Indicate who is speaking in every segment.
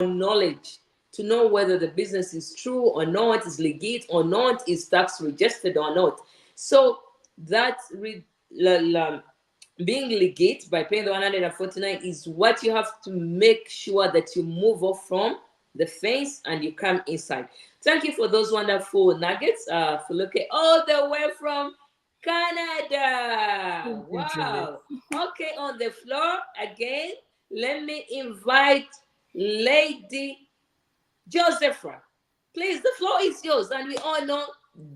Speaker 1: knowledge to know whether the business is true or not, is legit or not, is tax registered or not. So that being legit by paying the 149 is what you have to make sure that you move off from the fence and you come inside. Thank you for those wonderful nuggets. For looking all the way from Canada. Wow. Okay, on the floor again, let me invite Lady Josepha. Please, the floor is yours. And we all know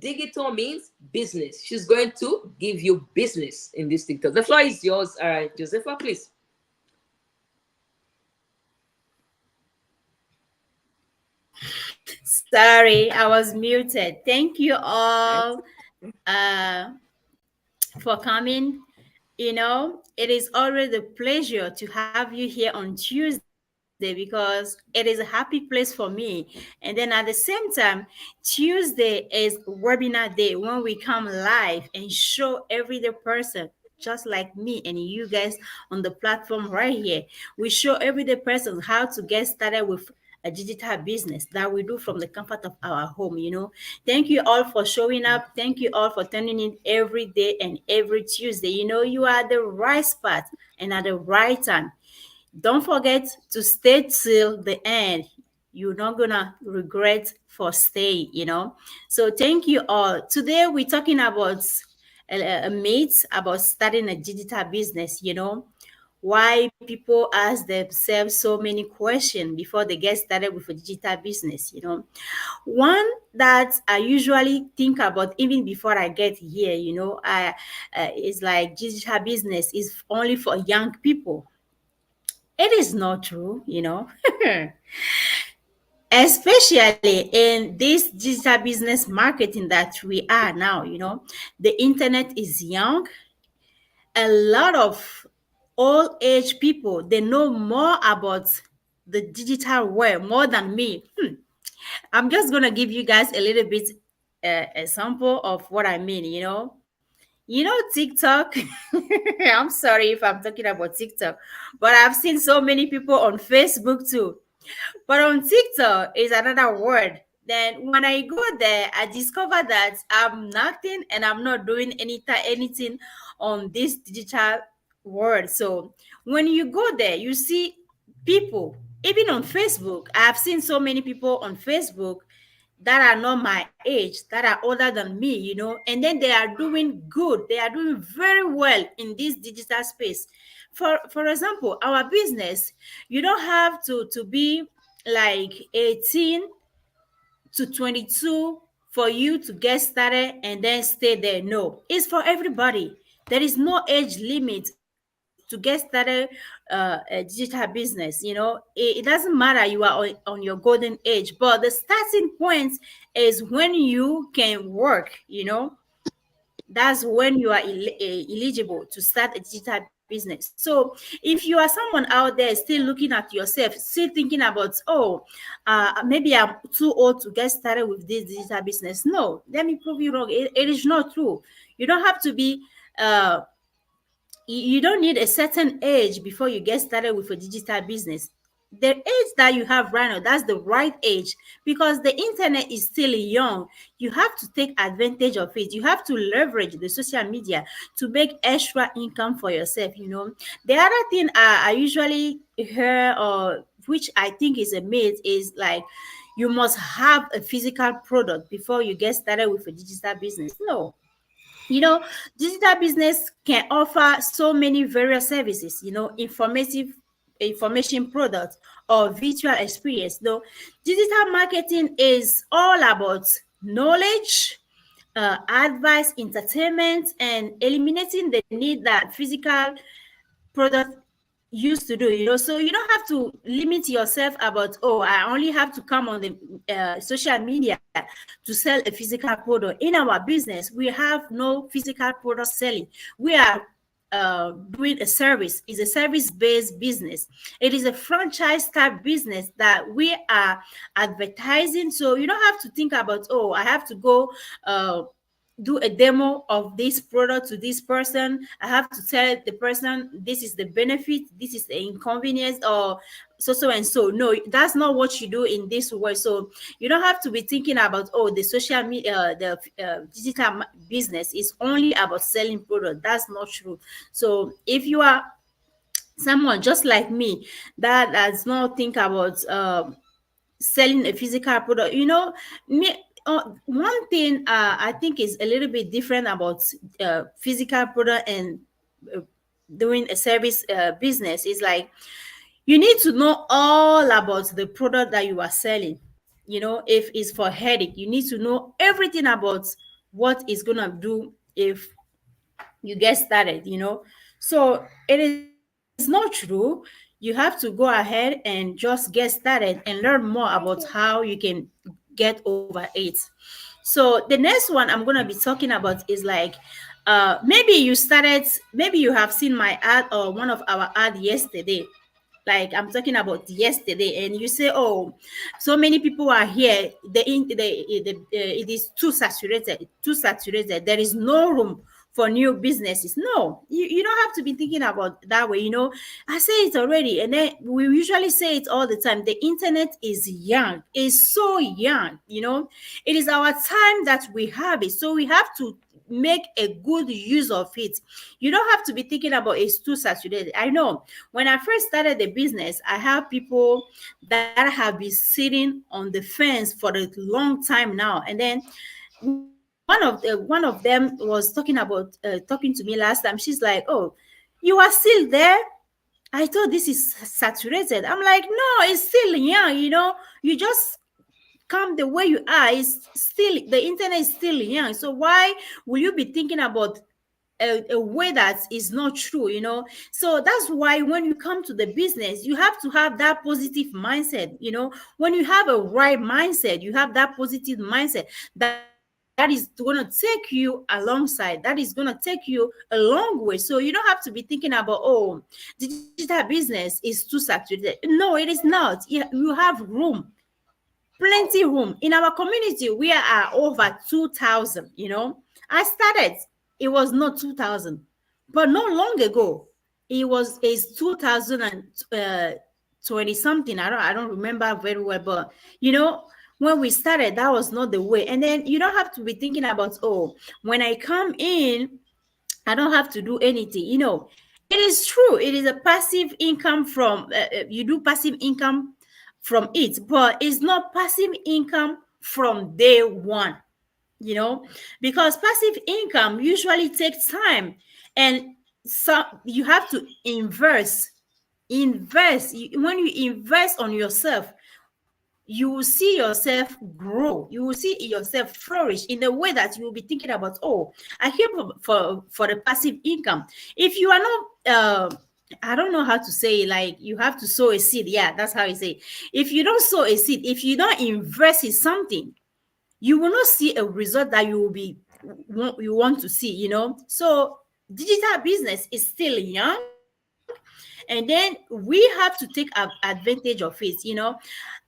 Speaker 1: digital means business. She's going to give you business in this TikTok. The floor is yours. All right, Josepha, please.
Speaker 2: Sorry, I was muted. Thank you all uh, for coming. It is always a pleasure to have you here on Tuesday because it is a happy place for me. And then at the same time, Tuesday is webinar day when we come live and show everyday person just like me and you guys on the platform right here. We show everyday person how to get started with a digital business that we do from the comfort of our home. Thank you all for showing up. Thank you all for turning in every day and every Tuesday. You are at the right spot and at the right time. Don't forget to stay till the end. You're not gonna regret for staying. So thank you all. Today we're talking about a myth about starting a digital business. Why people ask themselves so many questions before they get started with a digital business. One that I usually think about even before I get here, I is like digital business is only for young people. It is not true. Especially in this digital business marketing that we are now. The internet is young. A lot of old age people, they know more about the digital world more than me. I'm just gonna give you guys a little bit example of what I mean. TikTok. I'm sorry if I'm talking about TikTok, but I've seen so many people on Facebook too. But on TikTok is another word. Then when I go there, I discover that I'm nothing and I'm not doing anything on this digital world. So when you go there, you see people, even on Facebook. I have seen so many people on Facebook that are not my age, that are older than me, and then they are doing good. They are doing very well in this digital space. For example, our business, you don't have to be like 18 to 22 for you to get started and then stay there. No, it's for everybody. There is no age limit to get started a digital business. It doesn't matter you are on your golden age, but the starting point is when you can work. That's when you are eligible to start a digital business. So if you are someone out there still looking at yourself, still thinking about, maybe I'm too old to get started with this digital business, no, let me prove you wrong. It is not true. You don't have to be uh you don't need a certain age before you get started with a digital business. The age that you have right now, that's the right age, because the internet is still young. You have to take advantage of it. You have to leverage the social media to make extra income for yourself. The other thing I usually hear, or which I think is a myth, is like you must have a physical product before you get started with a digital business. No, you know digital business can offer so many various services, information products or virtual experience. Though digital marketing is all about knowledge, advice, entertainment, and eliminating the need that physical product used to do. So you don't have to limit yourself about, oh, I only have to come on the social media to sell a physical product. In our business, we have no physical product selling. We are doing a service. Is a service-based business. It is a franchise type business that we are advertising. So you don't have to think about, oh, I have to go do a demo of this product to this person. I have to tell the person this is the benefit, this is the inconvenience, or so and so. No, that's not what you do in this way. So you don't have to be thinking about, oh, the social media, the digital business is only about selling product. That's not true. So if you are someone just like me that does not think about selling a physical product, me, one thing I think is a little bit different about physical product and uh, doing a service business is like you need to know all about the product that you are selling. If it's for headache, you need to know everything about what it's gonna do if you get started. So it is not true. You have to go ahead and just get started and learn more about how you can get over it. So the next one I'm going to be talking about is like, maybe you have seen my ad or one of our ad yesterday. Like I'm talking about yesterday, and you say, oh, so many people are here, it is too saturated, there is no room for new businesses. No, you don't have to be thinking about that way. I say it already, and then we usually say it all the time. The internet is young, is so young. It is our time that we have it, so we have to make a good use of it. You don't have to be thinking about it's too saturated. I know when I first started the business, I have people that have been sitting on the fence for a long time now. And then one of them was talking to me last time. She's like, "Oh, you are still there? I thought this is saturated." I'm like, "No, it's still young. You just come the way you are. It's still, the internet is still young. So why will you be thinking about a way that is not true?" So that's why when you come to the business, you have to have that positive mindset. When you have a right mindset, you have that positive mindset that is going to take you alongside, that is going to take you a long way. So you don't have to be thinking about, oh, digital business is too saturated. No, it is not. You have room, plenty room. In our community, we are over 2,000. I started, it was not 2,000, but not long ago it's 2020 something. I don't remember very well, but when we started, that was not the way. And then you don't have to be thinking about, oh, when I come in, I don't have to do anything. It is true. It is a passive income from, you do passive income from it, but it's not passive income from day one, because passive income usually takes time, and so you have to invest. When you invest on yourself, you will see yourself grow, you will see yourself flourish in a way that you will be thinking about, oh, I came for the passive income. If you are not I don't know how to say it, like you have to sow a seed. Yeah, that's how you say it. If you don't sow a seed, if you don't invest in something, you will not see a result that you want to see. So digital business is still young, and then we have to take advantage of it.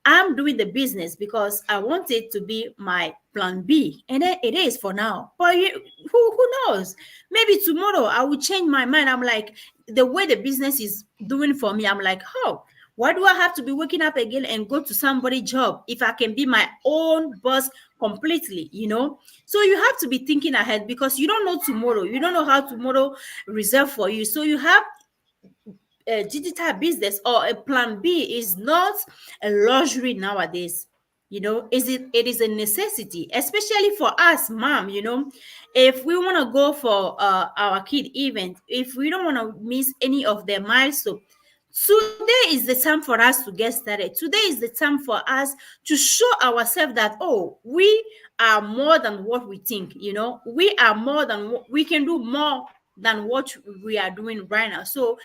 Speaker 2: I'm doing the business because I want it to be my plan B, and then it is for now. But who knows? Maybe tomorrow I will change my mind. I'm like, the way the business is doing for me, I'm like, oh, why do I have to be waking up again and go to somebody's job if I can be my own boss completely? So you have to be thinking ahead, because you don't know tomorrow. You don't know how tomorrow reserved for you. So you have a digital business, or a plan B is not a luxury nowadays. It is a necessity, especially for us mom. If we want to go for our kid event, if we don't want to miss any of their milestones, today is the time for us to get started. Today is the time for us to show ourselves that, oh, we are more than what we think. We are more than we can do, more than what we are doing right now. So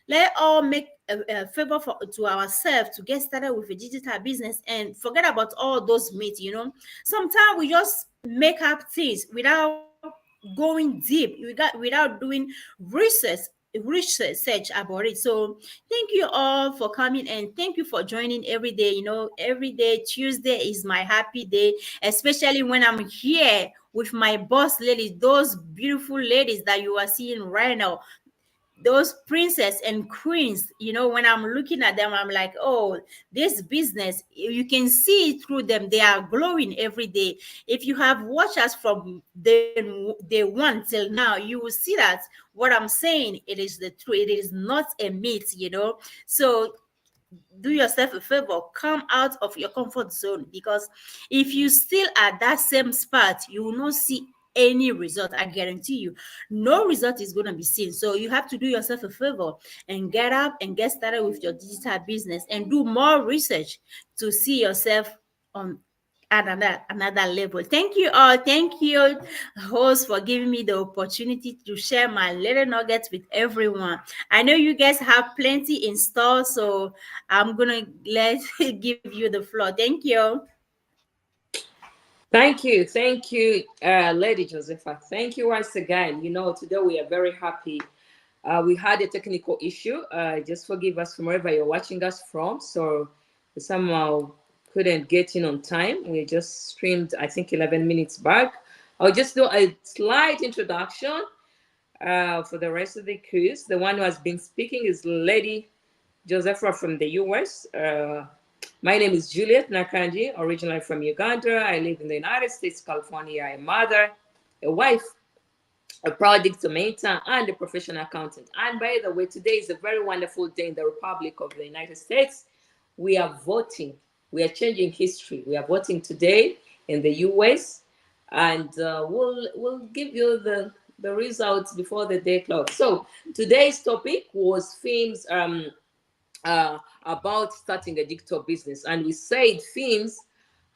Speaker 2: let's all make a favor to ourselves to get started with a digital business, and forget about all those myths. Sometimes we just make up things without going deep, without doing research research about it. So thank you all for coming, and thank you for joining every day. Every day Tuesday is my happy day, especially when I'm here with my boss ladies, those beautiful ladies that you are seeing right now, those princess and queens. When I'm looking at them, I'm like, oh, this business, you can see it through them. They are glowing every day. If you have watched us from day one till now, you will see that what I'm saying, it is the truth. It is not a myth. So do yourself a favor, come out of your comfort zone, because if you still at that same spot, you will not see any result. I guarantee you, no result is going to be seen. So you have to do yourself a favor and get up and get started with your digital business and do more research to see yourself on at another level. Thank you all. Thank you, host, for giving me the opportunity to share my little nuggets with everyone. I know you guys have plenty in store, so I'm gonna let give you the floor. Thank you.
Speaker 1: Thank you, Lady Josepha. Thank you once again. Today we are very happy. We had a technical issue. Just forgive us from wherever you're watching us from. So we somehow couldn't get in on time. We just streamed, I think, 11 minutes back. I'll just do a slight introduction for the rest of the quiz. The one who has been speaking is Lady Josepha from the US. My name is Juliet Nakanji, originally from Uganda. I live in the United States, California. I'm a mother, a wife, a proud dictator, and a professional accountant. And by the way, today is a very wonderful day in the Republic of the United States. We are voting. We are changing history. We are voting today in the US, and we'll give you the results before the day closes. So today's topic was themes about starting a digital business. And we said films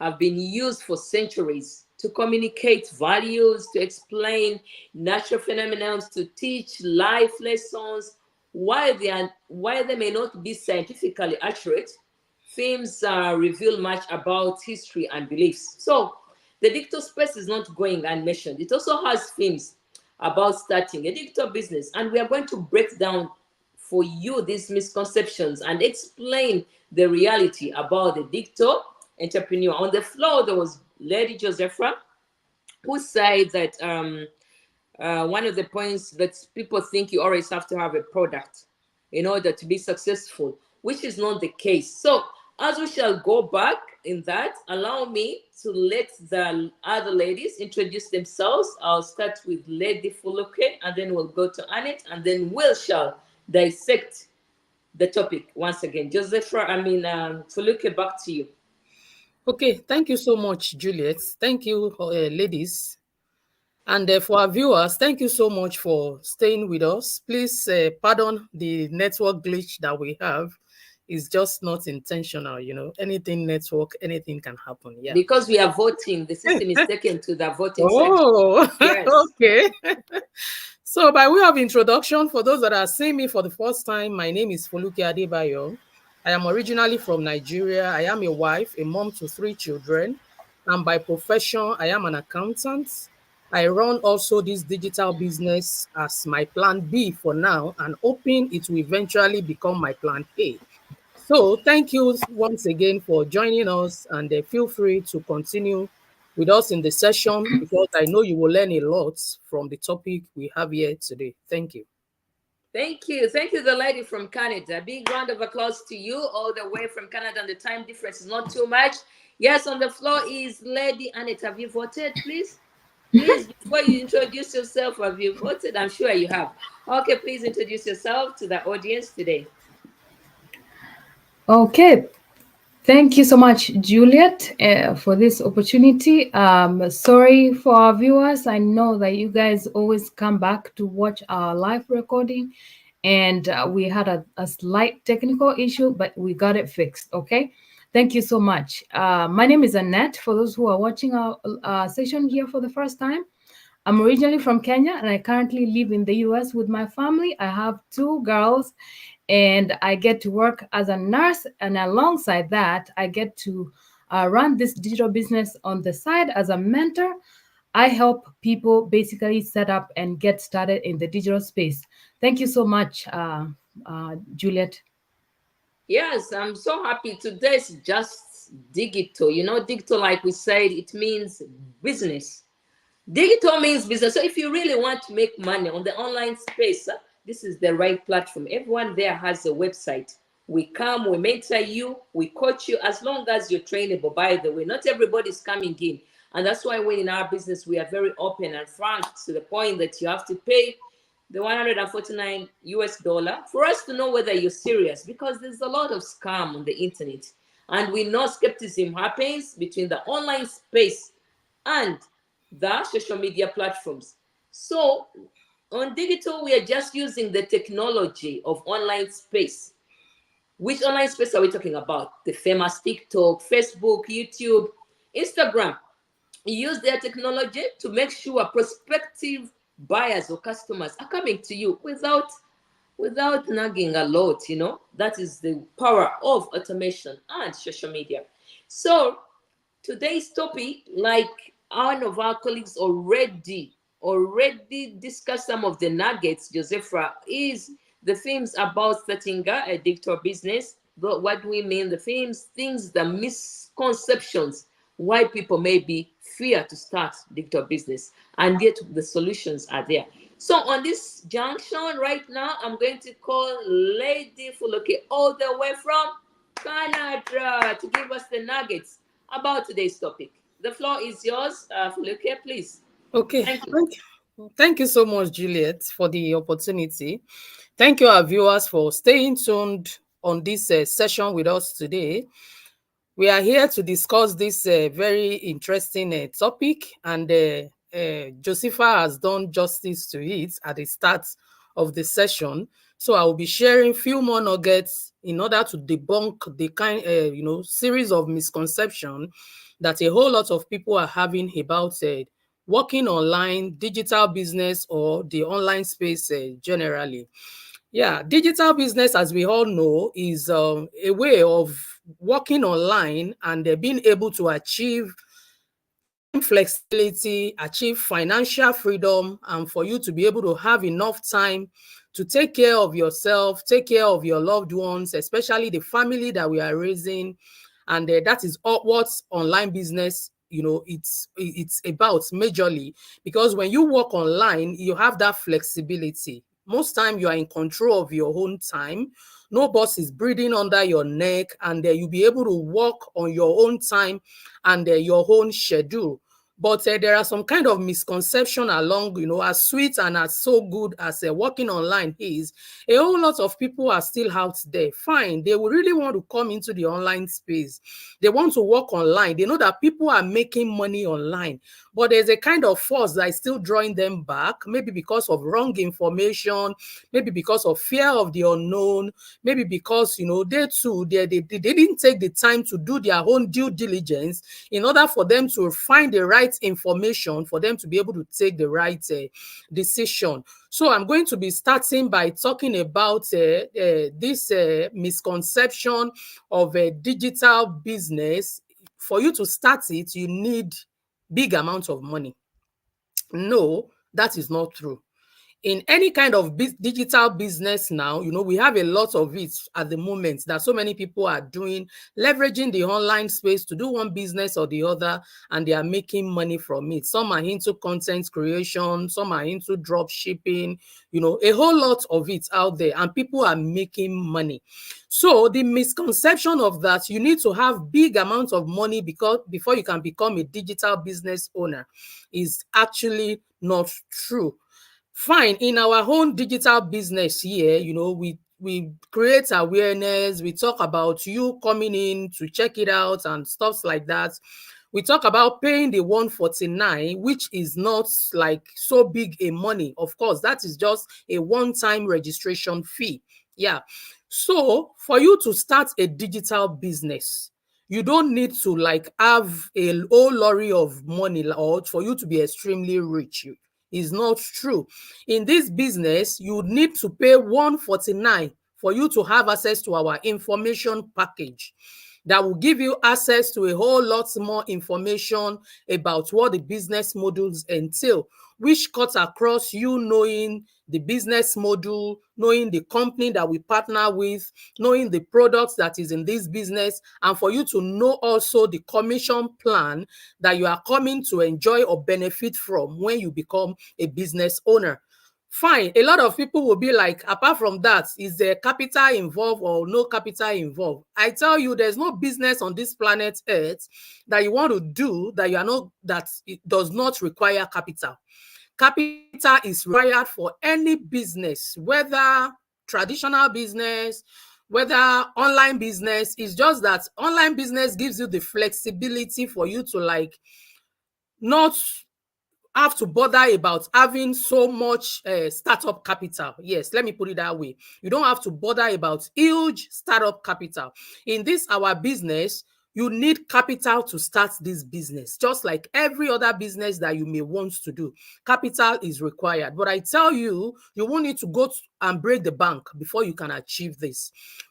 Speaker 1: have been used for centuries to communicate values, to explain natural phenomena, to teach life lessons. While they may not be scientifically accurate, films reveal much about history and beliefs. So the digital space is not going unmentioned. It also has films about starting a digital business, and we are going to break down for you these misconceptions and explain the reality about the digital entrepreneur. On the floor, there was Lady Josepha, who said that one of the points that people think you always have to have a product in order to be successful, which is not the case. So, as we shall go back in that, allow me to let the other ladies introduce themselves. I'll start with Lady Fuluke, and then we'll go to Annette, and then we shall dissect the topic once again. Josepha, Fuluke, back to you.
Speaker 3: Okay, thank you so much, Juliet. Thank you, ladies. And for our viewers, thank you so much for staying with us. Please pardon the network glitch that we have. It's just not intentional. Anything network, anything can happen. Yeah.
Speaker 1: Because we are voting, the system is taken to the voting section.
Speaker 3: Oh,
Speaker 1: Yes.
Speaker 3: okay. So, by way of introduction, for those that are seeing me for the first time, my name is Foluke Adebayo. I am originally from Nigeria. I am a wife, a mom to 3 children, and by profession, I am an accountant. I run also this digital business as my plan B for now, and hoping it will eventually become my plan A. So, thank you once again for joining us, and feel free to continue with us in the session because I know you will learn a lot from the topic we have here today. Thank you.
Speaker 1: Thank you. Thank you, the lady from Canada. Big round of applause to you all the way from Canada. And the time difference is not too much. Yes, on the floor is Lady Annette. Have you voted, please? Please, before you introduce yourself, have you voted? I'm sure you have. Okay, please introduce yourself to the audience today.
Speaker 4: Okay, thank you so much, Juliet, for this opportunity. Sorry for our viewers. I know that you guys always come back to watch our live recording, and we had a slight technical issue, but we got it fixed. Okay, thank you so much. My name is Annette. For those who are watching our session here for the first time, I'm originally from Kenya, and I currently live in the US with my family. I have 2 girls, and I get to work as a nurse. And alongside that, I get to run this digital business on the side as a mentor. I help people basically set up and get started in the digital space. Thank you so much, Juliet.
Speaker 1: Yes, I'm so happy. Today's just digital. You know, digital, like we said, it means business. Digital means business. So if you really want to make money on the online space, this is the right platform. Everyone there has a website. We come, we mentor you, we coach you as long as you're trainable. By the way, not everybody's coming in. And that's why we in our business, we are very open and frank to the point that you have to pay the 149 US dollar for us to know whether you're serious, because there's a lot of scam on the internet. And we know skepticism happens between the online space and the social media platforms. So on digital, we are just using the technology of online space. Which online space are we talking about? The famous TikTok, Facebook, YouTube, Instagram. You use their technology to make sure prospective buyers or customers are coming to you without nagging a lot. That is the power of automation and social media. So today's topic, like one of our colleagues already discussed some of the nuggets, Josephra, is the themes about starting a digital business. What do we mean? The themes, things, the misconceptions, why people maybe fear to start digital business, and yet the solutions are there. So on this junction right now, I'm going to call Lady Fuluke all the way from Canada to give us the nuggets about today's topic. The floor is yours, Fuluke, please.
Speaker 3: Okay.
Speaker 1: Thank you.
Speaker 3: Thank you so much, Juliet, for the opportunity. Thank you, our viewers, for staying tuned on this session with us today. We are here to discuss this very interesting topic, and Josepha has done justice to it at the start of the session. So I will be sharing few more nuggets in order to debunk the series of misconception that a whole lot of people are having about working online, digital business, or the online space generally. Yeah, digital business, as we all know, is a way of working online and being able to achieve time flexibility, achieve financial freedom, and for you to be able to have enough time to take care of yourself, take care of your loved ones, especially the family that we are raising. And that is all what online business, it's about majorly, because when you work online, you have that flexibility. Most time you are in control of your own time. No boss is breathing under your neck, and you'll be able to work on your own time and your own schedule. But there are some kind of misconception along, as sweet and as so good as working online is, a whole lot of people are still out there. Fine, they will really want to come into the online space. They want to work online. They know that people are making money online, but there's a kind of force that is still drawing them back, maybe because of wrong information, maybe because of fear of the unknown, maybe because, they too, they didn't take the time to do their own due diligence in order for them to find the right information for them to be able to take the right decision. So I'm going to be starting by talking about this misconception of a digital business. For you to start it, you need big amounts of money. No, that is not true. In any kind of digital business now, we have a lot of it at the moment that so many people are doing, leveraging the online space to do one business or the other, and they are making money from it. Some are into content creation, some are into drop shipping, a whole lot of it out there, and people are making money. So the misconception of that you need to have big amounts of money before you can become a digital business owner is actually not true. Fine, in our own digital business here, we create awareness, we talk about you coming in to check it out and stuff like that. We talk about paying the 149, which is not like so big a money. Of course, that is just a one-time registration fee. Yeah. So for you to start a digital business, you don't need to like have a whole lorry of money or for you to be extremely rich. Is not true. In this business, you need to pay 149 for you to have access to our information package. that will give you access to a whole lot more information about what the business models entail, which cuts across you knowing the business model, knowing the company that we partner with, knowing the products that is in this business, and for you to know also the commission plan that you are coming to enjoy or benefit from when you become a business owner. Fine, a lot of people will be like, apart from that, is there capital involved or no capital involved? I tell you, there's no business on this planet Earth that you want to do that you are not, that it does not require capital. Capital is required for any business, whether traditional business, whether online business. It's just that online business gives you the flexibility for you to like not have to bother about having so much startup capital. Yes, let me put it that way. You don't have to bother about huge startup capital. In this, our business, you need capital to start this business, just like every other business that you may want to do. Capital is required. But I tell you, you won't need to go and break the bank before you can achieve this.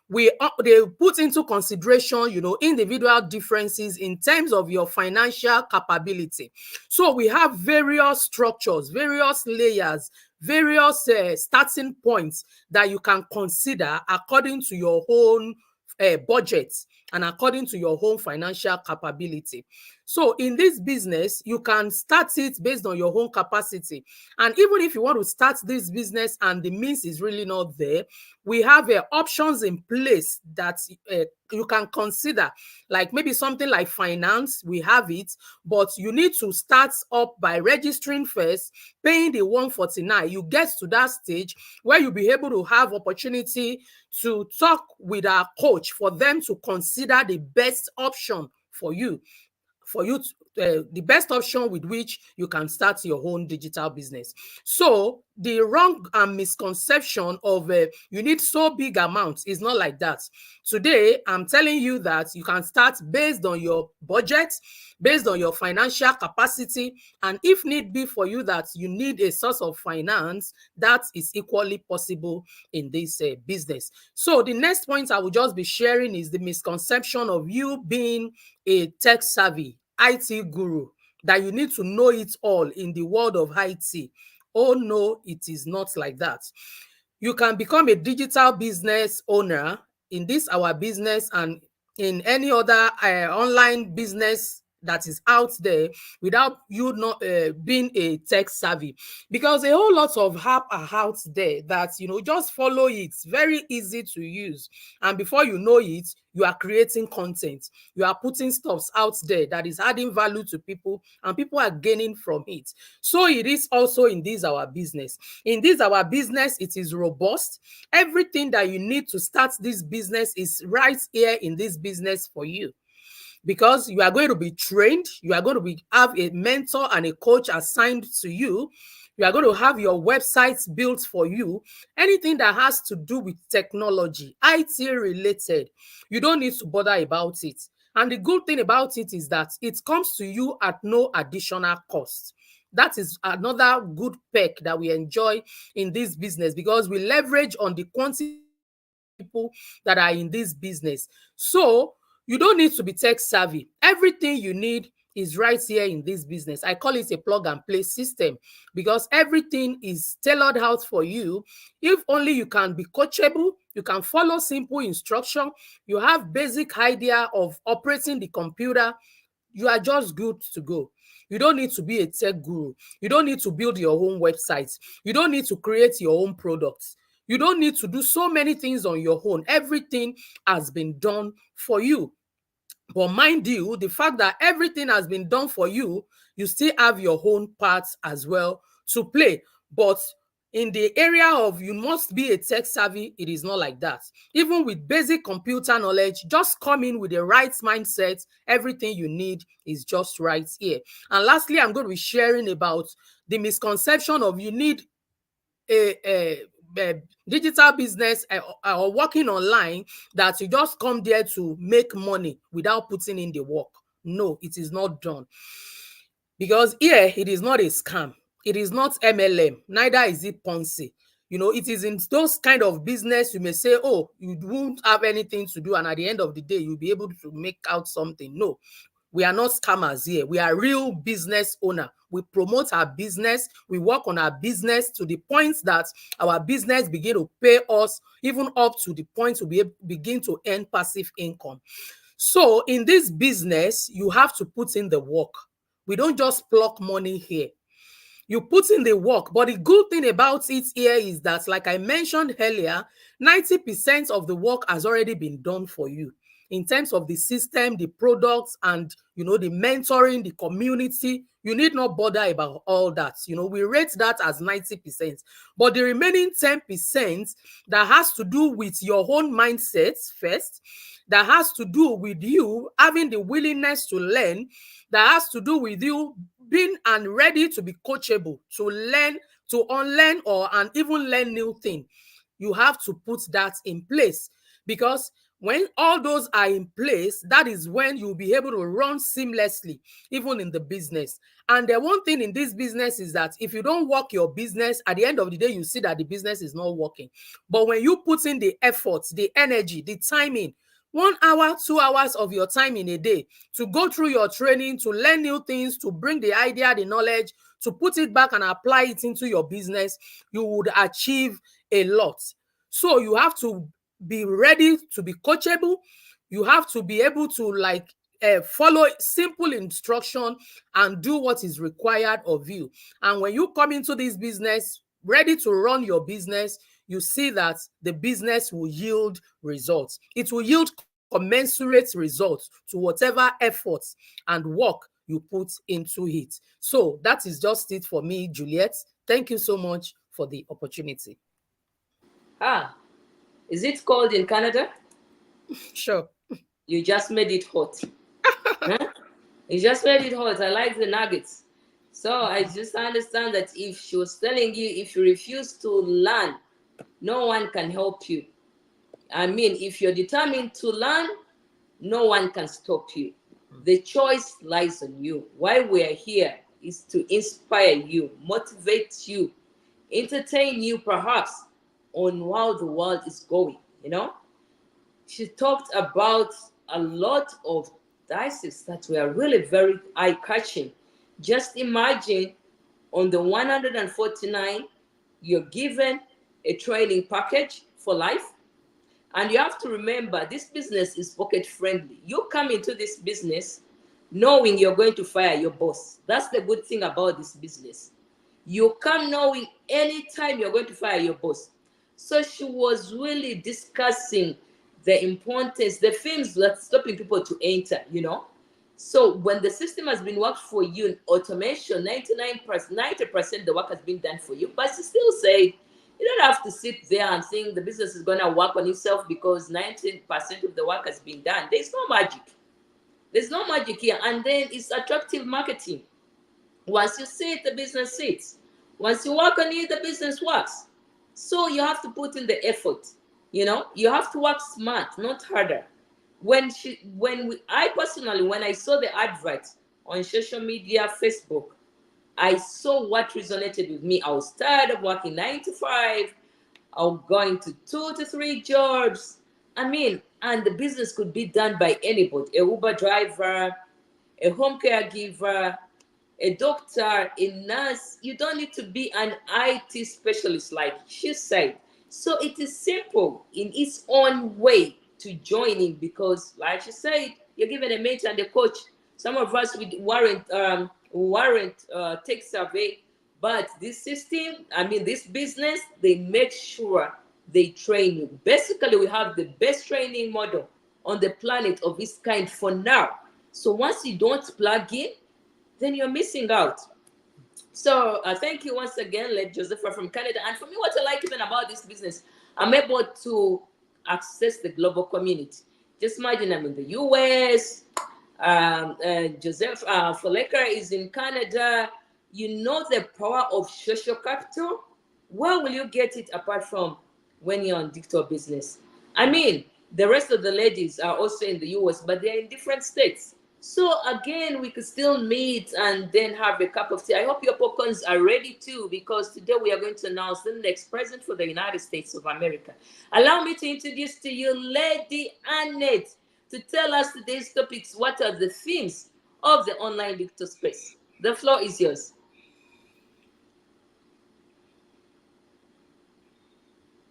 Speaker 3: They put into consideration, individual differences in terms of your financial capability. So we have various structures, various layers, various starting points that you can consider according to your own budget and according to your own financial capability. So in this business, you can start it based on your own capacity. And even if you want to start this business and the means is really not there, we have options in place that you can consider, like maybe something like finance. We have it, but you need to start up by registering first, paying the 149. You get to that stage where you'll be able to have opportunity to talk with our coach for them to consider the best option for you. The best option with which you can start your own digital business. So the wrong and misconception of you need so big amounts is not like that. Today, I'm telling you that you can start based on your budget, based on your financial capacity, and if need be for you that you need a source of finance, that is equally possible in this business. So the next point I will just be sharing is the misconception of you being a tech savvy IT guru, that you need to know it all in the world of IT. Oh no, it is not like that. You can become a digital business owner in this our business and in any other online business that is out there without you not being a tech savvy, because a whole lot of app are out there that just follow it, very easy to use, and before you know it, you are creating content, you are putting stuff out there that is adding value to people and people are gaining from it. So it is also in this our business. In this our business, it is robust. Everything that you need to start this business is right here in this business for you, because you are going to be trained, you are going to have a mentor and a coach assigned to you. You are going to have your websites built for you. Anything that has to do with technology, IT related, you don't need to bother about it. And the good thing about it is that it comes to you at no additional cost. That is another good perk that we enjoy in this business, because we leverage on the quantity of people that are in this business. So you don't need to be tech savvy. Everything you need is right here in this business. I call it a plug and play system, because everything is tailored out for you. If only you can be coachable, you can follow simple instruction, you have basic idea of operating the computer, you are just good to go. You don't need to be a tech guru. You don't need to build your own websites. You don't need to create your own products. You don't need to do so many things on your own. Everything has been done for you. But mind you, the fact that everything has been done for you, you still have your own parts as well to play. But in the area of you must be a tech savvy, it is not like that. Even with basic computer knowledge, just come in with the right mindset. Everything you need is just right here. And lastly, I'm going to be sharing about the misconception of you need a digital business or working online, that you just come there to make money without putting in the work. No, it is not done. Because here, it is not a scam. It is not MLM. Neither is it Ponzi. You know, it is in those kind of business you may say, oh, you won't have anything to do, and at the end of the day, you'll be able to make out something. No, we are not scammers here. We are real business owner. We promote our business. We work on our business to the point that our business begin to pay us, even up to the point to begin to earn passive income. So in this business, you have to put in the work. We don't just pluck money here. You put in the work. But the good thing about it here is that, like I mentioned earlier, 90% of the work has already been done for you in terms of the system, the products, and, you know, the mentoring, the community. You need not bother about all that. You know, we rate that as 90%. But the remaining 10% that has to do with your own mindset first, that has to do with you having the willingness to learn, that has to do with you being and ready to be coachable, to learn, to unlearn, or and even learn new things. You have to put that in place, because when all those are in place, that is when you'll be able to run seamlessly, even in the business. And the one thing in this business is that if you don't work your business, at the end of the day, you see that the business is not working. But when you put in the effort, the energy, the timing, 1 hour, 2 hours of your time in a day to go through your training, to learn new things, to bring the idea, the knowledge, to put it back and apply it into your business, you would achieve a lot. So you have to be ready to be coachable. You have to be able to follow simple instruction and do what is required of you. And when you come into this business, ready to run your business, you see that the business will yield results. It will yield commensurate results to whatever efforts and work you put into it. So that is just it for me, Juliet. Thank you so much for the opportunity.
Speaker 1: Ah, is it cold in Canada?
Speaker 3: Sure.
Speaker 1: You just made it hot. Huh? You just made it hot. I like the nuggets. So I just understand that if she was telling you, if you refuse to learn, no one can help you. I mean, if you're determined to learn, no one can stop you. The choice lies on you. Why we are here is to inspire you, motivate you, entertain you perhaps on how the world is going, you know? She talked about a lot of dices that were really very eye-catching. Just imagine on the 149, you're given a training package for life. And you have to remember, this business is pocket friendly. You come into this business knowing you're going to fire your boss. That's the good thing about this business. You come knowing anytime you're going to fire your boss. So she was really discussing the importance, the things that's stopping people to enter, you know. So when the system has been worked for you in automation, 99%, 90% the work has been done for you. But she still said, you don't have to sit there and think the business is going to work on itself because 90% of the work has been done. There's no magic. There's no magic here. And then it's attractive marketing. Once you see it, the business sits. Once you work on it, the business works. So you have to put in the effort. You know, you have to work smart, not harder. I personally, when I saw the advert on social media, Facebook, I saw what resonated with me. I was tired of working 9 to 5. I was going to 2 to 3 jobs. I mean, and the business could be done by anybody, a Uber driver, a home caregiver, a doctor, a nurse. You don't need to be an IT specialist, like she said. So it is simple in its own way to join in because, like she said, you're given a mentor and a coach. Some of us would warrant tech survey, but this system, I mean, this business, they make sure they train you. Basically, we have the best training model on the planet of its kind for now. So once you don't plug in, then you're missing out. So thank you once again, Led Josepha from Canada. And for me, what I like even about this business, I'm able to access the global community. Just imagine I'm in the US, Joseph Foleka is in Canada. You know the power of social capital. Where will you get it apart from when you're on digital business? I mean, the rest of the ladies are also in the US, but they're in different states. So again, we could still meet and then have a cup of tea. I hope your popcorns are ready too, because today we are going to announce the next president for the United States of America. Allow me to introduce to you Lady Annette to tell us today's topics. What are the themes of the online digital space? The floor is yours,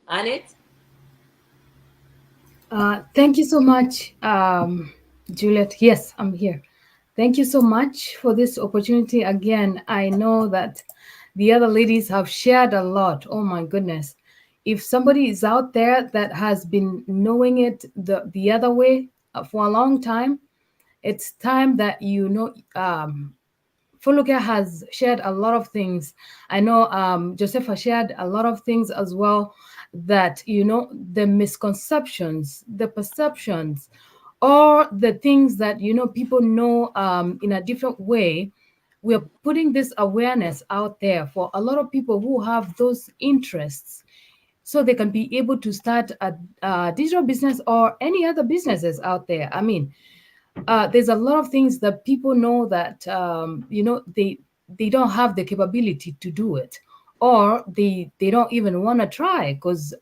Speaker 1: Annette.
Speaker 4: Thank you so much, Juliet. Yes, I'm here. Thank you so much for this opportunity. Again, I know that the other ladies have shared a lot. Oh my goodness. If somebody is out there that has been knowing it the other way for a long time, it's time that you know. Fuluke has shared a lot of things. I know Josepha shared a lot of things as well, that, you know, the misconceptions, the perceptions, or the things that, you know, people know in a different way. We're putting this awareness out there for a lot of people who have those interests, so they can be able to start a digital business or any other businesses out there. I mean, there's a lot of things that people know that, you know, they don't have the capability to do it, or they don't even want to try because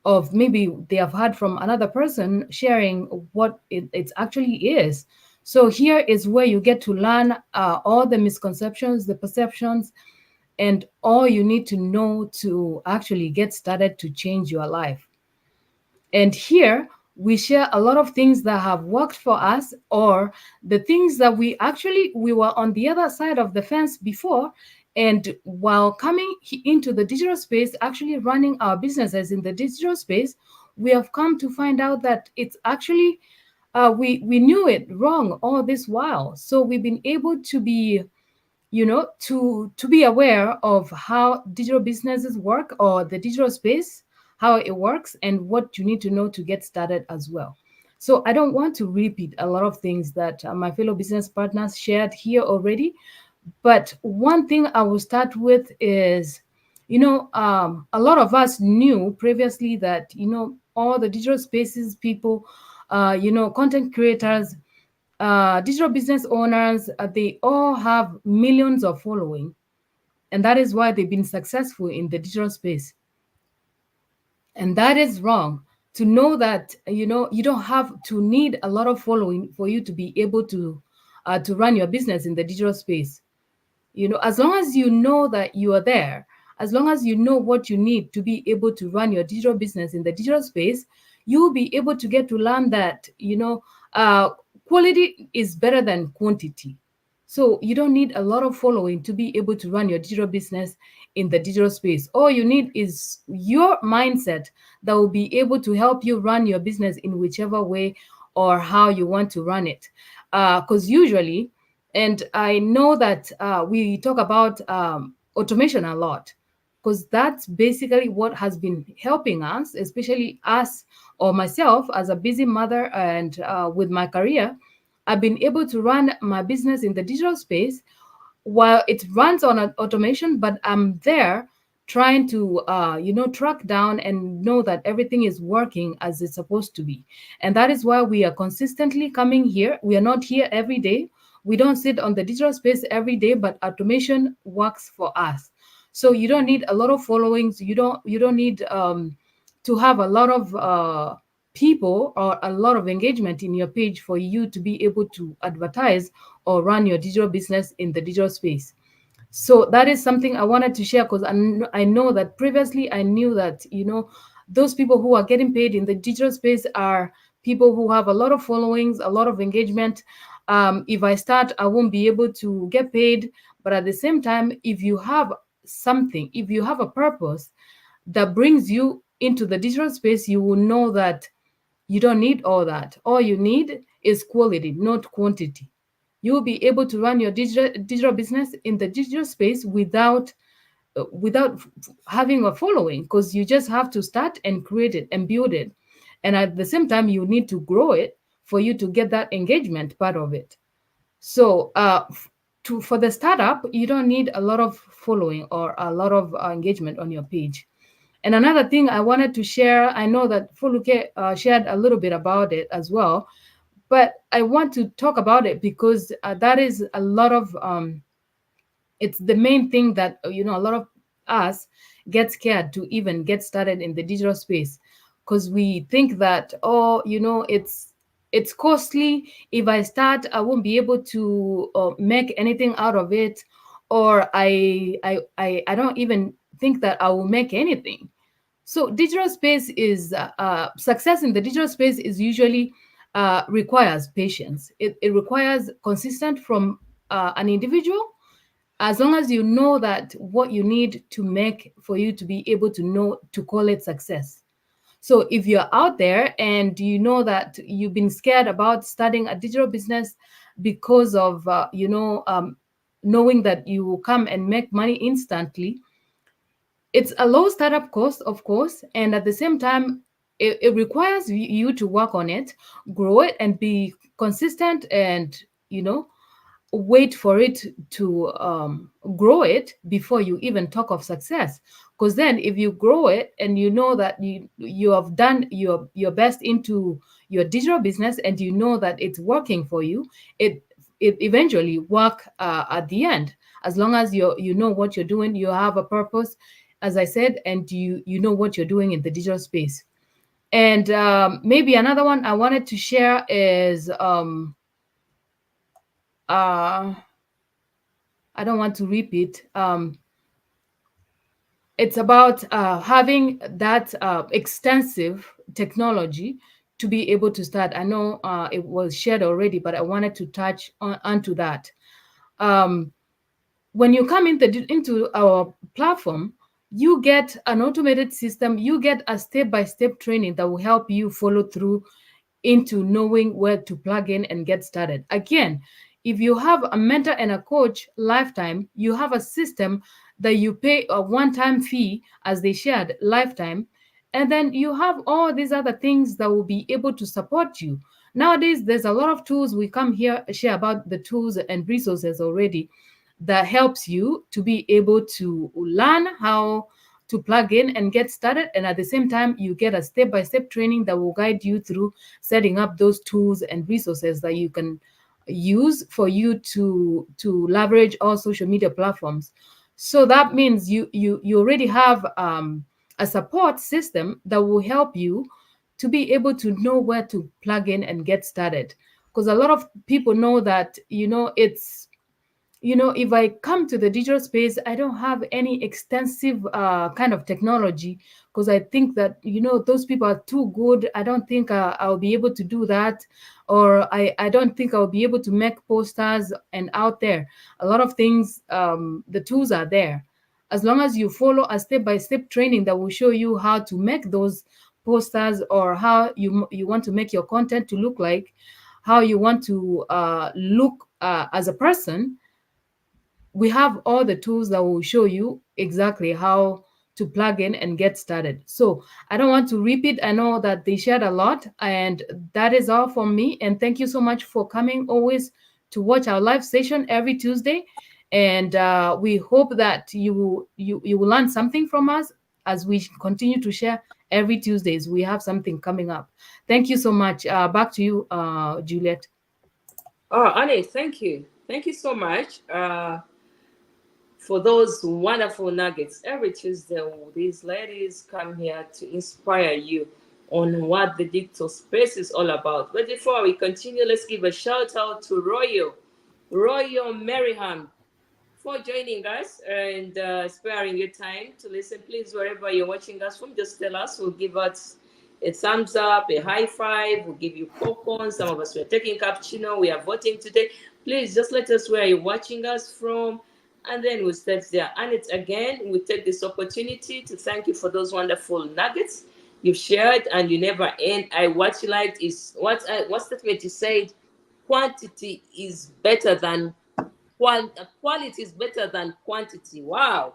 Speaker 4: of maybe they have heard from another person sharing what it actually is. So here is where you get to learn all the misconceptions, the perceptions, and all you need to know to actually get started to change your life. And here we share a lot of things that have worked for us, or the things that we were on the other side of the fence before. And while coming into the digital space, actually running our businesses in the digital space, we have come to find out that it's actually, we knew it wrong all this while. So we've been able to be, you know, to be aware of how digital businesses work, or the digital space, how it works, and what you need to know to get started as well. So I don't want to repeat a lot of things that my fellow business partners shared here already, but one thing I will start with is, you know, a lot of us knew previously that, you know, all the digital spaces people, you know, content creators, digital business owners, they all have millions of following, and that is why they've been successful in the digital space. And that is wrong. To know that, you know, you don't have to need a lot of following for you to be able to run your business in the digital space. You know, as long as you know that you are there, as long as you know what you need to be able to run your digital business in the digital space, you will be able to get to learn that, you know, quality is better than quantity. So you don't need a lot of following to be able to run your digital business in the digital space. All you need is your mindset that will be able to help you run your business in whichever way or how you want to run it. Because usually, and I know that we talk about automation a lot, because that's basically what has been helping us, especially us or myself as a busy mother, and with my career. I've been able to run my business in the digital space while it runs on an automation, but I'm there trying to, you know, track down and know that everything is working as it's supposed to be. And that is why we are consistently coming here. We are not here every day. We don't sit on the digital space every day, but automation works for us. So you don't need a lot of followings. You don't need to have a lot of people or a lot of engagement in your page for you to be able to advertise or run your digital business in the digital space. So that is something I wanted to share, because I know that previously I knew that, you know, those people who are getting paid in the digital space are people who have a lot of followings, a lot of engagement. If I start, I won't be able to get paid. But at the same time, if you have something, if you have a purpose that brings you into the digital space, you will know that you don't need all that. All you need is quality, not quantity. You will be able to run your digital business in the digital space without having a following, because you just have to start and create it and build it. And at the same time, you need to grow it for you to get that engagement part of it. So for the startup, you don't need a lot of following or a lot of engagement on your page. And another thing I wanted to share, I know that Fuluke shared a little bit about it as well, But I want to talk about it because that is a lot of it's the main thing that a lot of us get scared to even get started in the digital space, because we think that, oh, it's costly. If I start, I won't be able to make anything out of it, or I don't even think that I will make anything. So digital space is success in the digital space is usually requires patience. It requires consistent from an individual, as long as you know that what you need to make for you to be able to know to call it success. So if you're out there and you know that you've been scared about starting a digital business because of knowing that you will come and make money instantly, it's a low startup cost, of course, and at the same time, it requires you to work on it, grow it, and be consistent, and you know wait for it to grow it before you even talk of success. Because then if you grow it and you know that you have done your best into your digital business, and you know that it's working for you, it it eventually work at the end, as long as you know what you're doing, you have a purpose, as I said, and you know what you're doing in the digital space. And maybe another one I wanted to share is uh I don't want to repeat. It's about having that extensive technology to be able to start. I know it was shared already, but I wanted to touch onto that. Um, when you come into our platform, you get an automated system, you get a step-by-step training that will help you follow through into knowing where to plug in and get started. Again, if you have a mentor and a coach lifetime, you have a system that you pay a one-time fee, as they shared, lifetime, and then you have all these other things that will be able to support you. Nowadays, there's a lot of tools. We come here share about the tools and resources already that helps you to be able to learn how to plug in and get started, and at the same time you get a step-by-step training that will guide you through setting up those tools and resources that you can use for you to leverage all social media platforms. So that means you already have a support system that will help you to be able to know where to plug in and get started. Because a lot of people know that it's if I come to the digital space, I don't have any extensive kind of technology, because I think that those people are too good. I don't think I'll be able to do that, or I don't think I'll be able to make posters. And out there, a lot of things, the tools are there. As long as you follow a step-by-step training that will show you how to make those posters, or how you want to make your content to look like, how you want to look as a person, we have all the tools that will show you exactly how to plug in and get started. So I don't want to repeat. I know that they shared a lot, and that is all from me. And thank you so much for coming always to watch our live session every Tuesday. And we hope that you will learn something from us as we continue to share every Tuesdays. We have something coming up. Thank you so much. Back to you, Juliet.
Speaker 1: Oh, Annie, thank you. Thank you so much for those wonderful nuggets. Every Tuesday, these ladies come here to inspire you on what the digital space is all about. But before we continue, let's give a shout out to Royal Merriam, for joining us and sparing your time to listen. Please, wherever you're watching us from, just tell us. We'll give us a thumbs up, a high five. We'll give you popcorn. Some of us were taking cappuccino. We are voting today. Please just let us where you're watching us from, and then we'll start there. And it's again, we take this opportunity to thank you for those wonderful nuggets you've shared, and you never end. What you liked is what statement you said. Quantity is better than quality is better than quantity. Wow.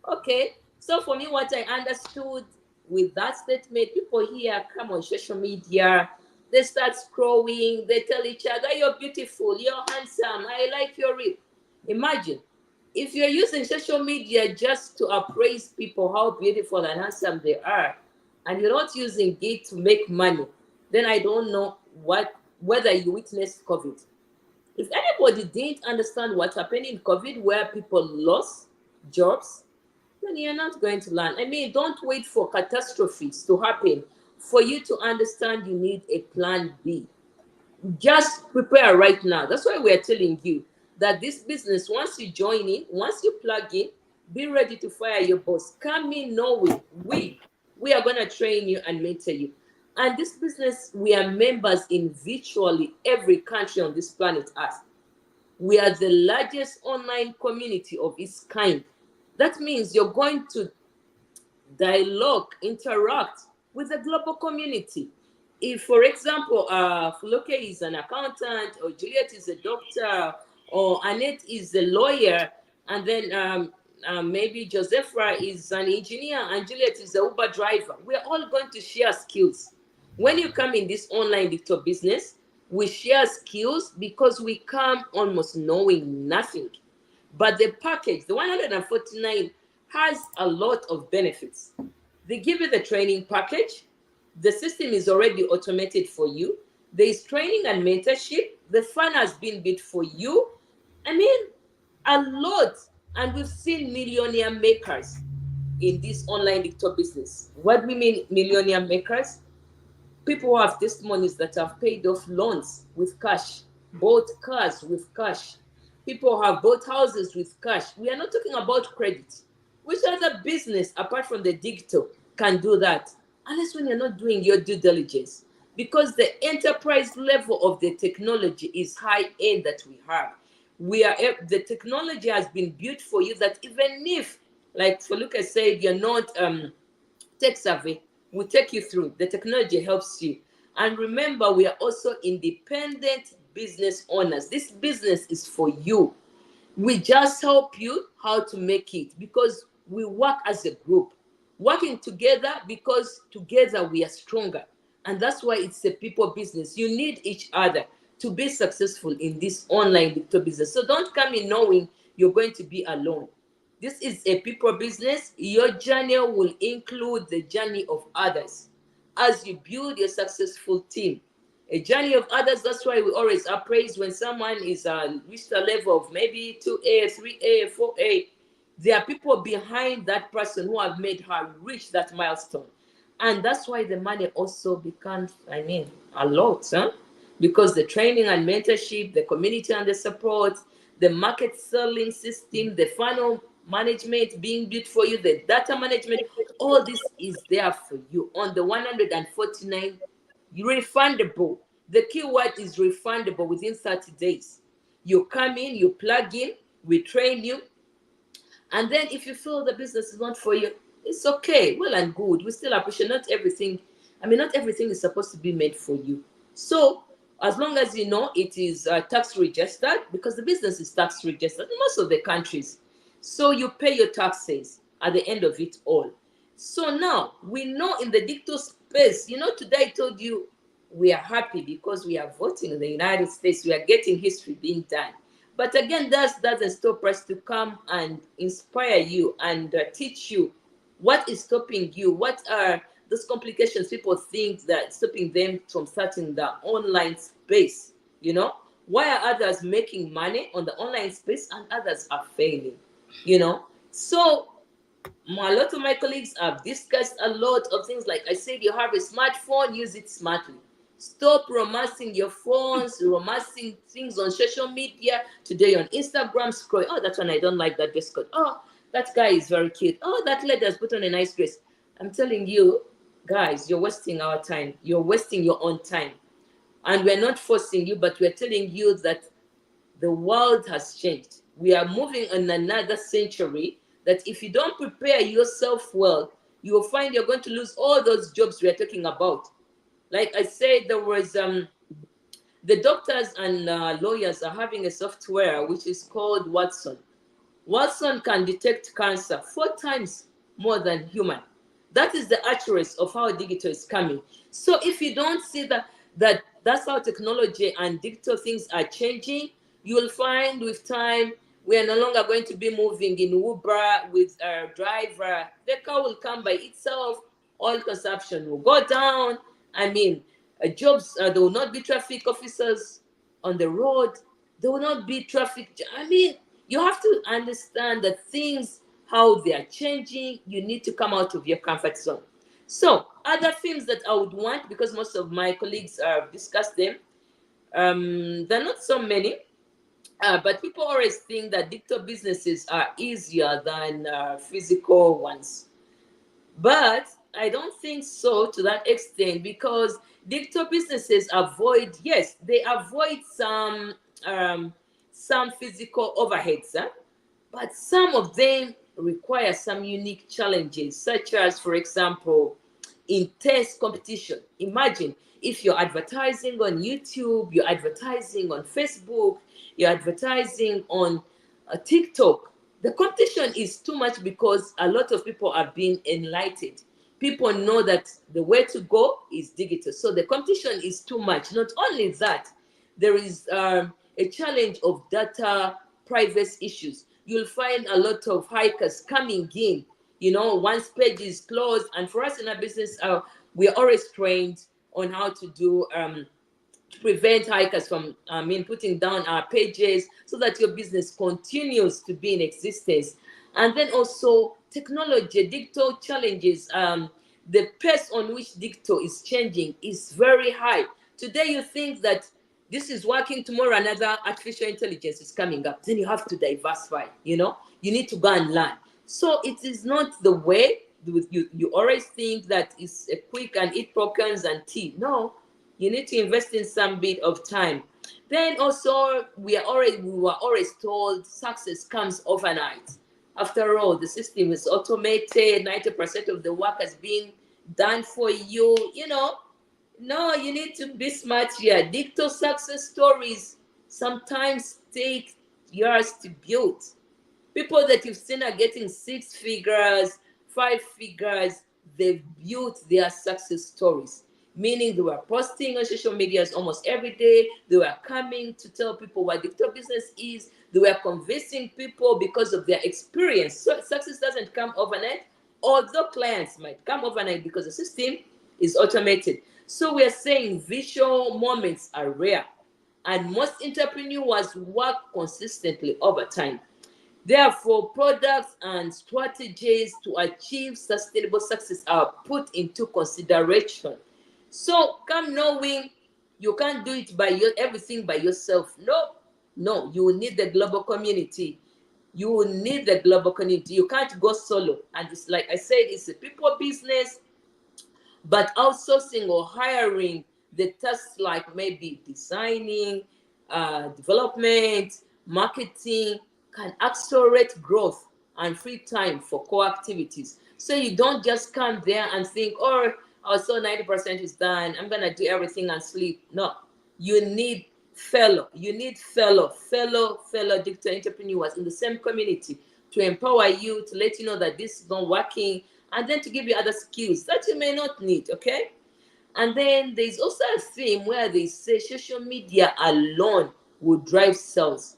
Speaker 1: Okay. So for me, what I understood with that statement, people here come on social media, they start scrolling, they tell each other, "You're beautiful, you're handsome, I like your rib." Imagine if you're using social media just to appraise people how beautiful and handsome they are, and you're not using it to make money, then I don't know whether you witnessed COVID. If anybody didn't understand what happened in COVID, where people lost jobs, then you're not going to learn. I mean, don't wait for catastrophes to happen for you to understand you need a plan B. Just prepare right now. That's why we're telling you that this business, once you join in, once you plug in, be ready to fire your boss. Come in knowing we are going to train you and mentor you. And this business, we are members in virtually every country on this planet Earth. We are the largest online community of its kind. That means you're going to dialogue, interact with the global community. If, for example, Fuluke is an accountant, or Juliet is a doctor, or Annette is a lawyer, and then maybe Josephra is an engineer, and Juliet is a Uber driver, we're all going to share skills. When you come in this online digital business, we share skills because we come almost knowing nothing. But the package, the 149, has a lot of benefits. They give you the training package. The system is already automated for you. There is training and mentorship. The fund has been built for you. I mean, a lot. And we've seen millionaire makers in this online digital business. What do we mean millionaire makers? People who have testimonies that have paid off loans with cash, bought cars with cash. People have bought houses with cash. We are not talking about credit. Which other business, apart from the digital, can do that? Unless when you're not doing your due diligence. Because the enterprise level of the technology is high end that we have. The technology has been built for you that even if, like Feluca said, you're not tech savvy, we take you through. The technology helps you. And remember, we are also independent business owners. This business is for you. We just help you how to make it because we work as a group, working together because together we are stronger. And that's why it's a people business. You need each other to be successful in this online digital business. So don't come in knowing you're going to be alone. This is a people business. Your journey will include the journey of others as you build your successful team. A journey of others, that's why we always appraise when someone is reached a level of maybe 2A, 3A, 4A. There are people behind that person who have made her reach that milestone. And that's why the money also becomes, a lot, because the training and mentorship, the community and the support, the market selling system, the funnel management being built for you, the data management, all this is there for you on the 149 refundable. The keyword is refundable within 30 days. You come in, you plug in, we train you, and then if you feel the business is not for you, it's okay, well and good. We still appreciate not everything. Not everything is supposed to be made for you. So as long as you know it is tax registered, because the business is tax registered in most of the countries. So you pay your taxes at the end of it all. So now we know in the digital space, today I told you we are happy because we are voting in the United States. We are getting history being done. But again, that doesn't stop us to come and inspire you and teach you what is stopping you. What are those complications people think that stopping them from starting the online space? Why are others making money on the online space and others are failing? So a lot of my colleagues have discussed a lot of things. Like I said, you have a smartphone, use it smartly. Stop romancing your phones, romancing things on social media. Today on Instagram, scroll. Oh, that one I don't like that dress code. Oh, that guy is very cute. Oh, that lady has put on a nice dress. I'm telling you, guys, you're wasting our time. You're wasting your own time. And we're not forcing you, but we're telling you that the world has changed. We are moving in another century that if you don't prepare yourself well, you will find you're going to lose all those jobs we are talking about. Like I said, there was the doctors and lawyers are having a software which is called Watson. Watson can detect cancer 4 times more than human. That is the accuracy of how digital is coming. So if you don't see that's how technology and digital things are changing, you will find with time we are no longer going to be moving in Uber with a driver. The car will come by itself. Oil consumption will go down. jobs. There will not be traffic officers on the road. There will not be traffic. I mean, you have to understand that things, how they are changing. You need to come out of your comfort zone. So, other themes that I would want, because most of my colleagues have discussed them, there are not so many, but people always think that digital businesses are easier than physical ones. But I don't think so to that extent, because digital businesses avoid, yes, they avoid some physical overheads, huh? But some of them require some unique challenges, such as, for example, intense competition. Imagine if you're advertising on YouTube, you're advertising on Facebook, you're advertising on TikTok. The competition is too much because a lot of people are being enlightened. People know that the way to go is digital. So the competition is too much. Not only that, there is a challenge of data privacy issues. You'll find a lot of hikers coming in. Once page is closed, and for us in our business, we're always trained on how to do to prevent hikers from putting down our pages, so that your business continues to be in existence. And then also technology, digital challenges. The pace on which digital is changing is very high. Today you think that this is working, tomorrow another artificial intelligence is coming up. Then you have to diversify. You need to go and learn. So it is not the way you always think that it's a quick and eat porkins and tea. No, you need to invest in some bit of time. Then also we were always told success comes overnight. After all, the system is automated, 90% of the work has been done for you. No, you need to be smart here. Digital success stories sometimes take years to build. People that you've seen are getting 6 figures, 5 figures, they've built their success stories. Meaning they were posting on social medias almost every day. They were coming to tell people what digital business is. They were convincing people because of their experience. So success doesn't come overnight, although clients might come overnight because the system is automated. So we are saying visual moments are rare, and most entrepreneurs work consistently over time. Therefore, products and strategies to achieve sustainable success are put into consideration. So come knowing you can't do it everything by yourself. No, no, you will need the global community. You will need the global community. You can't go solo. And it's like I said, it's a people business, but outsourcing or hiring the tasks like maybe designing, development, marketing can accelerate growth and free time for core activities. So you don't just come there and think, oh, so 90% is done, I'm gonna do everything and sleep. No, you need fellow digital entrepreneurs in the same community to empower you, to let you know that this is not working, and then to give you other skills that you may not need. Okay. And then there's also a theme where they say social media alone will drive sales.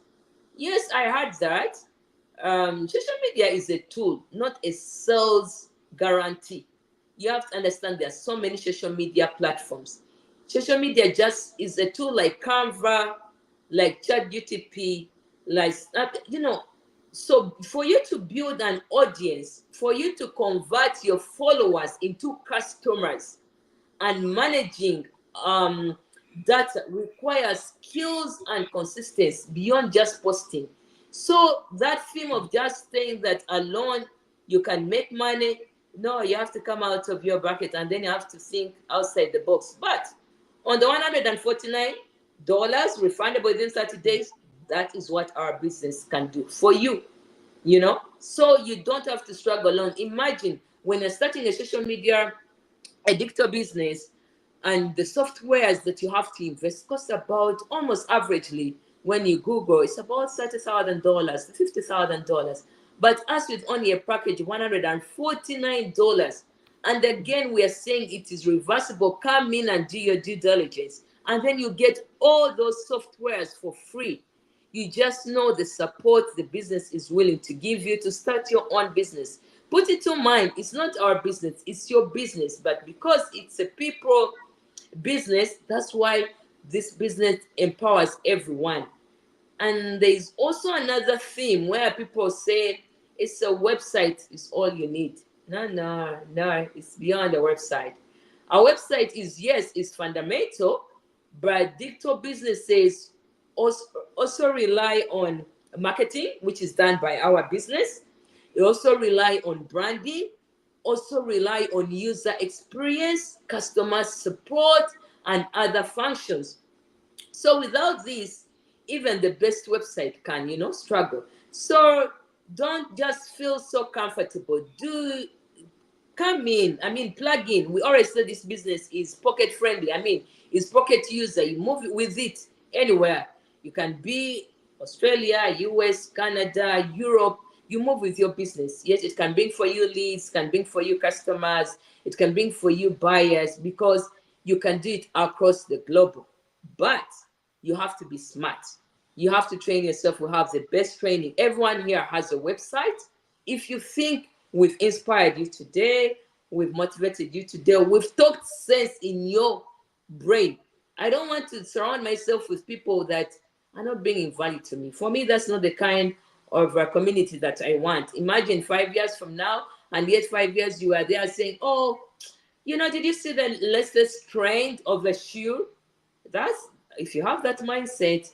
Speaker 1: Yes, I heard that. Social media is a tool, not a sales guarantee. You have to understand there are so many social media platforms. Social media just is a tool like Canva, like ChatGTP, like So for you to build an audience, for you to convert your followers into customers, and managing data requires skills and consistency beyond just posting. So that theme of just saying that alone you can make money, no, you have to come out of your bracket, and then you have to think outside the box. But on the $149 refundable within 30 days, that is what our business can do for you. So you don't have to struggle alone. Imagine when you're starting a social media, a digital business, and the softwares that you have to invest cost about, almost averagely, when you Google, it's about $30,000 to $50,000. But us with only a package of $149, and again we are saying it is reversible. Come in and do your due diligence, and then you get all those softwares for free. You just know the support the business is willing to give you to start your own business. Put it to mind, it's not our business, it's your business. But because it's a business. That's why this business empowers everyone. And there's also another theme where people say it's a website is all you need. No, no, no, it's beyond a website. A website is, yes, is fundamental, but digital businesses also, also rely on marketing, which is done by our business. They also rely on branding, also rely on user experience, customer support, and other functions. So without this, even the best website can, struggle. So don't just feel so comfortable. Do come in. I mean, plug in. We already said this business is pocket friendly. I mean, it's pocket user. You move with it anywhere. You can be Australia, US, Canada, Europe. You move with your business. Yes, it can bring for you leads, can bring for you customers, it can bring for you buyers because you can do it across the globe. But you have to be smart. You have to train yourself. We have the best training. Everyone here has a website. If you think we've inspired you today, we've motivated you today, we've talked sense in your brain. I don't want to surround myself with people that are not bringing value to me. For me, that's not the kind of community that I want. Imagine 5 years from now, and yet 5 years you are there saying, oh, did you see the latest trend of a shoe? That's if you have that mindset,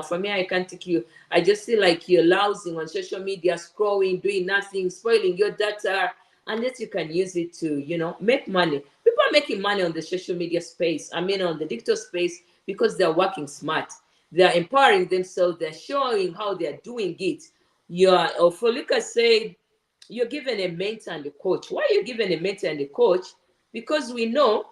Speaker 1: for me, I can't take you. I just feel like you're lousing on social media, scrolling, doing nothing, spoiling your data, unless you can use it to, make money. People are making money on the social media space. I mean, on the digital space because they're working smart. They're empowering themselves. They're showing how they're doing it. Folika said, you're given a mentor and a coach. Why are you given a mentor and a coach? Because we know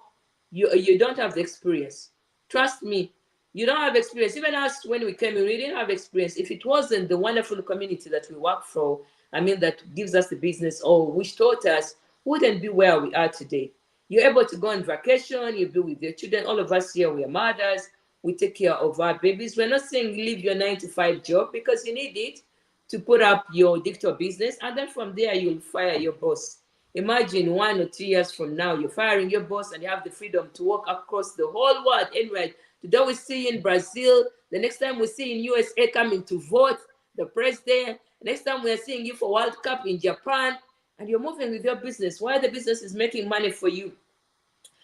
Speaker 1: you don't have the experience. Trust me, you don't have experience. Even us, when we came in, we didn't have experience. If it wasn't the wonderful community that we work for, I mean, that gives us the business or which taught us, wouldn't be where we are today. You're able to go on vacation, you be with your children. All of us here, we are mothers. We take care of our babies. We're not saying leave your 9 to 5 job because you need it to put up your digital business. And then from there, you'll fire your boss. Imagine 1 or 2 years from now, you're firing your boss and you have the freedom to walk across the whole world. Anyway, today we see you in Brazil. The next time we see you in USA coming to vote the president. Next time we're seeing you for World Cup in Japan. And you're moving with your business. Why the business is making money for you.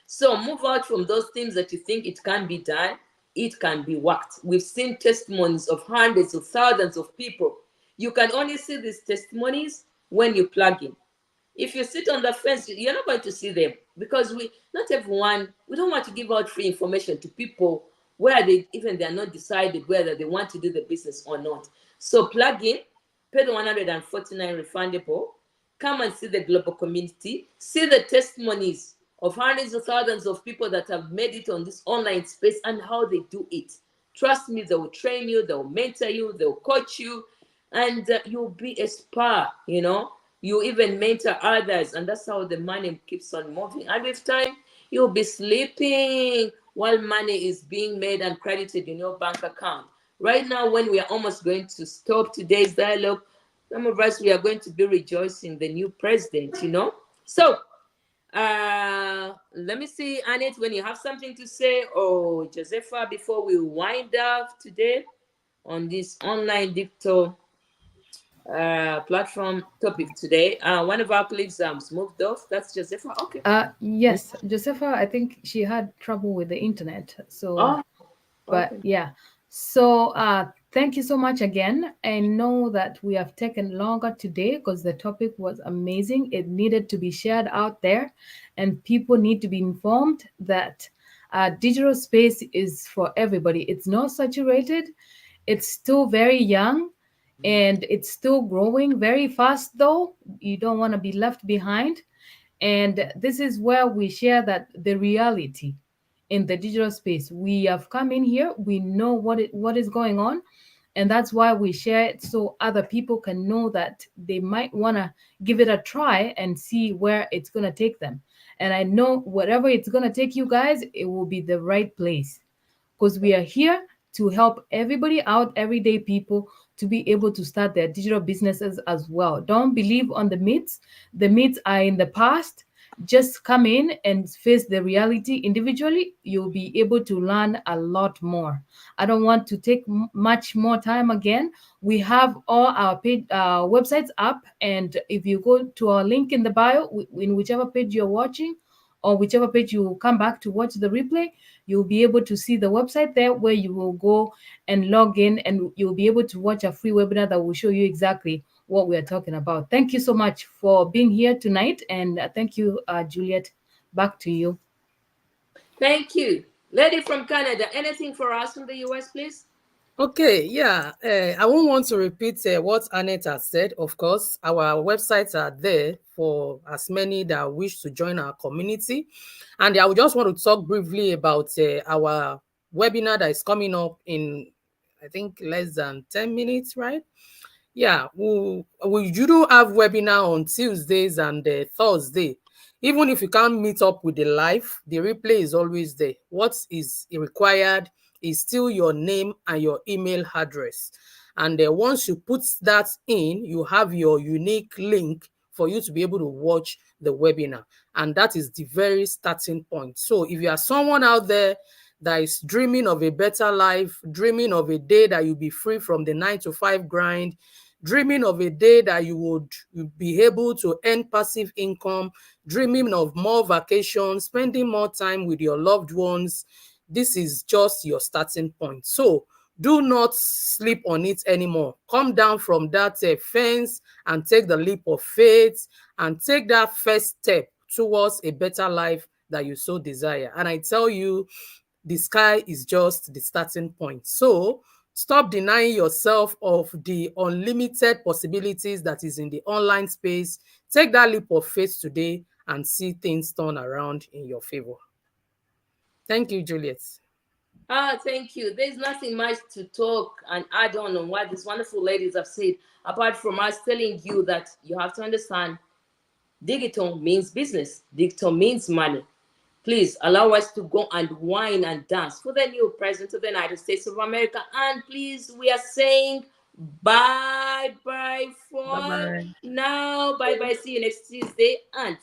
Speaker 1: So move out from those things that you think it can be done. It can be worked. We've seen testimonies of hundreds of thousands of people. You can only see these testimonies when you plug in. If you sit on the fence, you're not going to see them because not everyone, we don't want to give out free information to people where they're not decided whether they want to do the business or not. So plug in, pay the 149 refundable, come and see the global community, see the testimonies of hundreds of thousands of people that have made it on this online space and how they do it. Trust me, they will train you, they will mentor you, they will coach you, and you'll be a star, You even mentor others, and that's how the money keeps on moving. And with time, you'll be sleeping while money is being made and credited in your bank account. Right now, when we are almost going to stop today's dialogue, some of us, we are going to be rejoicing the new president. So, let me see, Annette, when you have something to say, or Josefa, before we wind up today on this online digital platform topic today. One of our colleagues moved off. That's Josefa. Okay.
Speaker 4: Yes, Josefa, I think she had trouble with the internet. So,
Speaker 1: Oh,
Speaker 4: but
Speaker 1: okay.
Speaker 4: yeah. So, thank you so much again. I know that we have taken longer today because the topic was amazing. It needed to be shared out there, and people need to be informed that digital space is for everybody. It's not saturated. It's still very young and it's still growing very fast, though. You don't want to be left behind. And this is where we share that the reality in the digital space. We have come in here, we know what is going on, and that's why we share it so other people can know that they might want to give it a try and see where it's going to take them. And I know whatever it's going to take you guys, it will be the right place because we are here to help everybody out, everyday people, to be able to start their digital businesses as well. Don't believe on the myths. The myths are in the past, just come in and face the reality individually, you'll be able to learn a lot more. I don't want to take much more time again. We have all our page, websites up, and if you go to our link in the bio, in whichever page you're watching, or whichever page you will come back to watch the replay, you'll be able to see the website there where you will go and log in, and you'll be able to watch a free webinar that will show you exactly what we are talking about. Thank you so much for being here tonight, and thank you, Juliet. Back to you.
Speaker 1: Thank you. Lady from Canada, anything for us from the US, please?
Speaker 3: Okay, yeah. I won't want to repeat what Annette has said. Of course, our websites are there for as many that wish to join our community. And I would just want to talk briefly about our webinar that is coming up in, I think, less than 10 minutes, right? Yeah, we do have webinar on Tuesdays and Thursday. Even if you can't meet up with the live, the replay is always there. What is required is still your name and your email address. And once you put that in, you have your unique link for you to be able to watch the webinar. And that is the very starting point. So if you are someone out there that is dreaming of a better life, dreaming of a day that you'll be free from the 9 to 5 grind, dreaming of a day that you would be able to earn passive income, dreaming of more vacations, spending more time with your loved ones, this is just your starting point. So do not sleep on it anymore. Come down from that fence and take the leap of faith and take that first step towards a better life that you so desire. And I tell you, the sky is just the starting point. So stop denying yourself of the unlimited possibilities that is in the online space. Take that leap of faith today and see things turn around in your favor. Thank you, Juliet.
Speaker 1: Thank you. There's nothing much to talk and add on what these wonderful ladies have said, apart from us telling you that you have to understand digital means business, digital means money. Please allow us to go and wine and dance for the new president of the United States of America. And please, we are saying bye bye for
Speaker 3: Bye-bye.
Speaker 1: now. Bye bye. See you next Tuesday. And